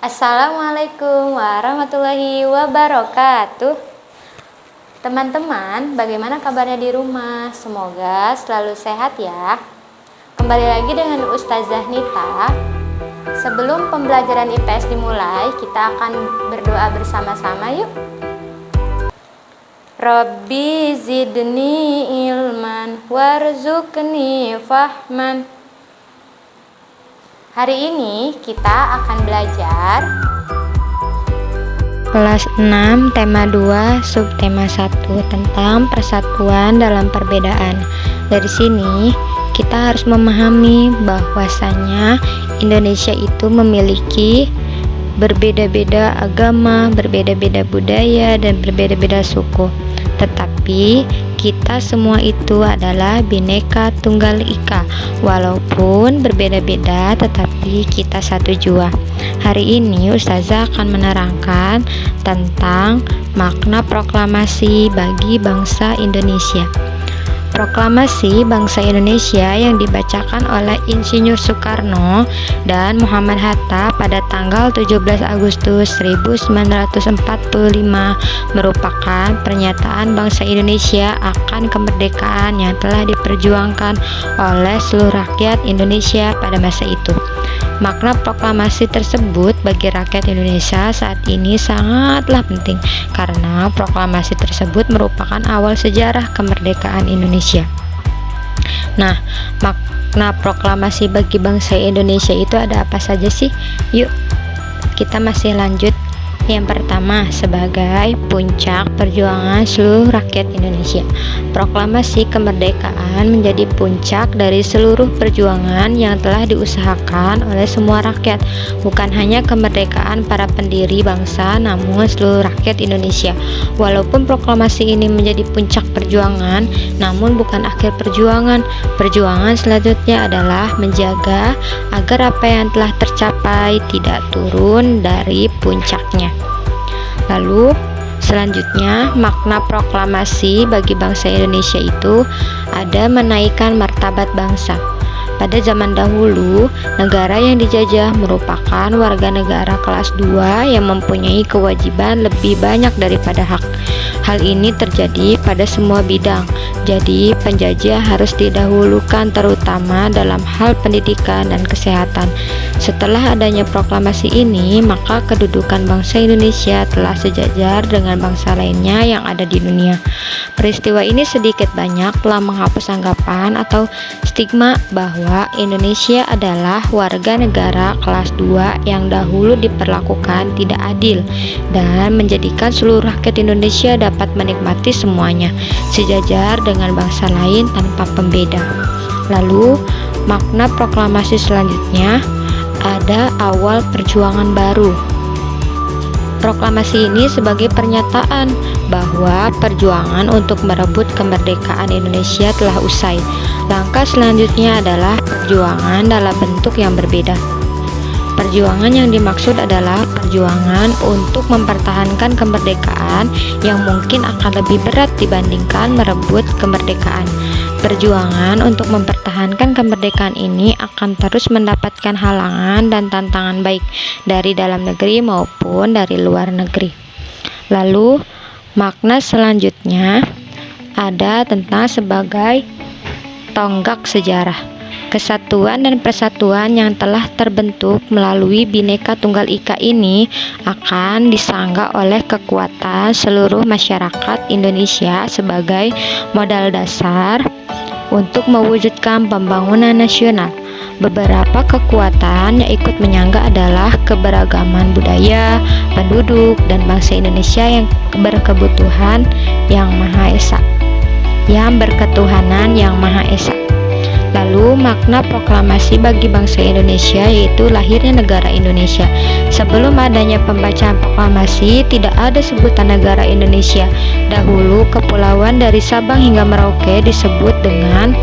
Assalamualaikum warahmatullahi wabarakatuh. Teman-teman, bagaimana kabarnya di rumah? Semoga selalu sehat ya. Kembali lagi dengan Ustazah Nita. Sebelum pembelajaran IPS dimulai, kita akan berdoa bersama-sama yuk. Rabbi zidni ilman warzuqni fahman. Hari ini kita akan belajar kelas 6 tema 2 subtema 1 tentang persatuan dalam perbedaan. Dari sini kita harus memahami bahwasanya Indonesia itu memiliki berbeda-beda agama, berbeda-beda budaya, dan berbeda-beda suku. Tetapi kita semua itu adalah Bhinneka Tunggal Ika. Walaupun berbeda-beda, tetapi kita satu jua. Hari ini Ustazah akan menerangkan tentang makna proklamasi bagi bangsa Indonesia. Proklamasi bangsa Indonesia yang dibacakan oleh Insinyur Soekarno dan Muhammad Hatta pada tanggal 17 Agustus 1945 merupakan pernyataan bangsa Indonesia akan kemerdekaan yang telah diperjuangkan oleh seluruh rakyat Indonesia pada masa itu. Makna proklamasi tersebut bagi rakyat Indonesia saat ini sangatlah penting karena proklamasi tersebut merupakan awal sejarah kemerdekaan Indonesia. Nah, makna proklamasi bagi bangsa Indonesia itu ada apa saja sih? Yuk, kita masih lanjut. Yang pertama, sebagai puncak perjuangan seluruh rakyat Indonesia. Proklamasi kemerdekaan menjadi puncak dari seluruh perjuangan yang telah diusahakan oleh semua rakyat, bukan hanya kemerdekaan para pendiri bangsa, namun seluruh rakyat Indonesia. Walaupun proklamasi ini menjadi puncak perjuangan, namun bukan akhir perjuangan. Perjuangan selanjutnya adalah menjaga agar apa yang telah tercapai tidak turun dari puncaknya. Lalu selanjutnya, makna proklamasi bagi bangsa Indonesia itu ada menaikkan martabat bangsa. Pada zaman dahulu, negara yang dijajah merupakan warga negara kelas 2 yang mempunyai kewajiban lebih banyak daripada hak. Hal ini terjadi pada semua bidang. Jadi, penjajah harus didahulukan terutama dalam hal pendidikan dan kesehatan. Setelah adanya proklamasi ini, maka kedudukan bangsa Indonesia telah sejajar dengan bangsa lainnya yang ada di dunia. Peristiwa ini sedikit banyak telah menghapus anggapan atau stigma bahwa Indonesia adalah warga negara kelas 2 yang dahulu diperlakukan tidak adil dan menjadikan seluruh rakyat Indonesia dapat menikmati semuanya sejajar dengan bangsa lain tanpa pembeda. Lalu, makna proklamasi selanjutnya ada awal perjuangan baru. Proklamasi ini sebagai pernyataan bahwa perjuangan untuk merebut kemerdekaan Indonesia telah usai. Langkah selanjutnya adalah perjuangan dalam bentuk yang berbeda. Perjuangan yang dimaksud adalah perjuangan untuk mempertahankan kemerdekaan yang mungkin akan lebih berat dibandingkan merebut kemerdekaan. Perjuangan untuk mempertahankan kemerdekaan ini akan terus mendapatkan halangan dan tantangan baik dari dalam negeri maupun dari luar negeri. Lalu, makna selanjutnya ada tentang sebagai tonggak sejarah. Kesatuan dan persatuan yang telah terbentuk melalui Bhinneka Tunggal Ika ini akan disanggah oleh kekuatan seluruh masyarakat Indonesia sebagai modal dasar untuk mewujudkan pembangunan nasional. Beberapa kekuatan yang ikut menyangga adalah keberagaman budaya, penduduk, dan bangsa Indonesia yang berkebutuhan yang Maha Esa, yang berketuhanan yang Maha Esa. Lalu, makna proklamasi bagi bangsa Indonesia yaitu lahirnya negara Indonesia. Sebelum adanya pembacaan proklamasi, tidak ada sebutan negara Indonesia. Dahulu, kepulauan dari Sabang hingga Merauke disebut dengan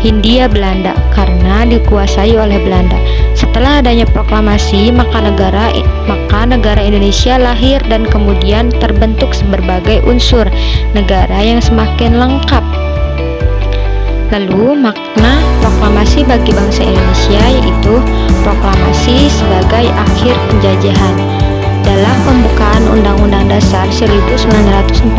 Hindia Belanda karena dikuasai oleh Belanda. Setelah adanya proklamasi, maka negara Indonesia lahir dan kemudian terbentuk berbagai unsur negara yang semakin lengkap. Lalu makna proklamasi bagi bangsa Indonesia yaitu proklamasi sebagai akhir penjajahan. Dalam pembukaan Undang-Undang Dasar 1945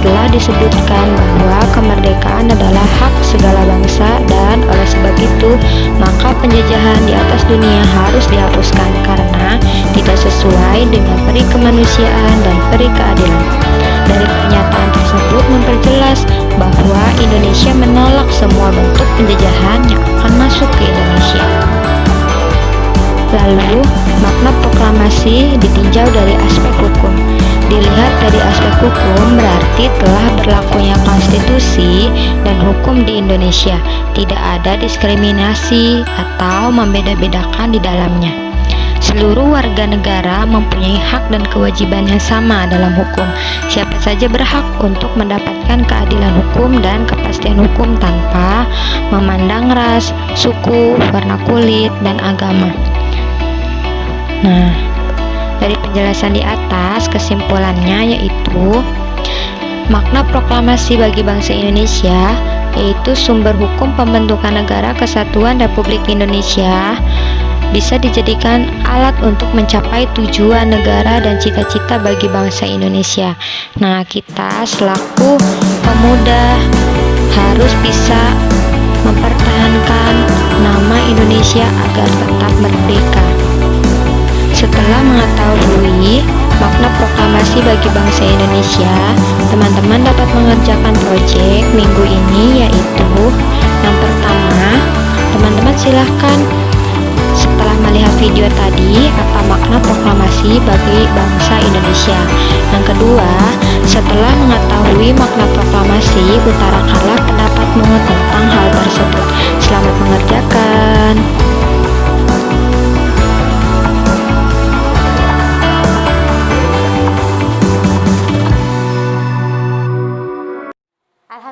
telah disebutkan bahwa kemerdekaan adalah hak segala bangsa dan oleh sebab itu maka penjajahan di atas dunia harus dihapuskan karena tidak sesuai dengan peri kemanusiaan dan peri keadilan. Dari pernyataan tersebut memperjelas bahwa Indonesia menolak semua bentuk penjajahan yang akan masuk ke Indonesia. Lalu, makna proklamasi ditinjau dari aspek hukum. Dilihat dari aspek hukum berarti telah berlakunya konstitusi dan hukum di Indonesia. Tidak ada diskriminasi atau membeda-bedakan di dalamnya. Seluruh warga negara mempunyai hak dan kewajiban yang sama dalam hukum. Siapa saja berhak untuk mendapatkan keadilan hukum dan kepastian hukum tanpa memandang ras, suku, warna kulit, dan agama. Nah, dari penjelasan di atas, kesimpulannya yaitu makna proklamasi bagi bangsa Indonesia yaitu sumber hukum pembentukan negara kesatuan Republik Indonesia bisa dijadikan alat untuk mencapai tujuan negara dan cita-cita bagi bangsa Indonesia. Nah, kita selaku pemuda harus bisa mempertahankan nama Indonesia agar tetap merdeka. Setelah mengetahui makna proklamasi bagi bangsa Indonesia, teman-teman dapat mengerjakan proyek minggu ini yaitu yang pertama, teman-teman silahkan setelah melihat video tadi apa makna proklamasi bagi bangsa Indonesia. Yang kedua, setelah mengetahui makna proklamasi, utarakanlah pendapatmu tentang hal tersebut. Selamat mengerjakan.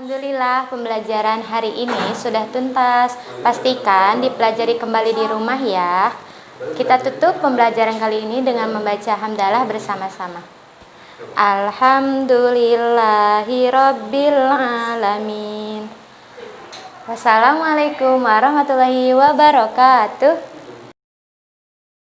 Alhamdulillah, pembelajaran hari ini sudah tuntas. Pastikan dipelajari kembali di rumah ya. Kita tutup pembelajaran kali ini dengan membaca hamdalah bersama-sama. Alhamdulillahirabbil alamin. Wassalamualaikum warahmatullahi wabarakatuh.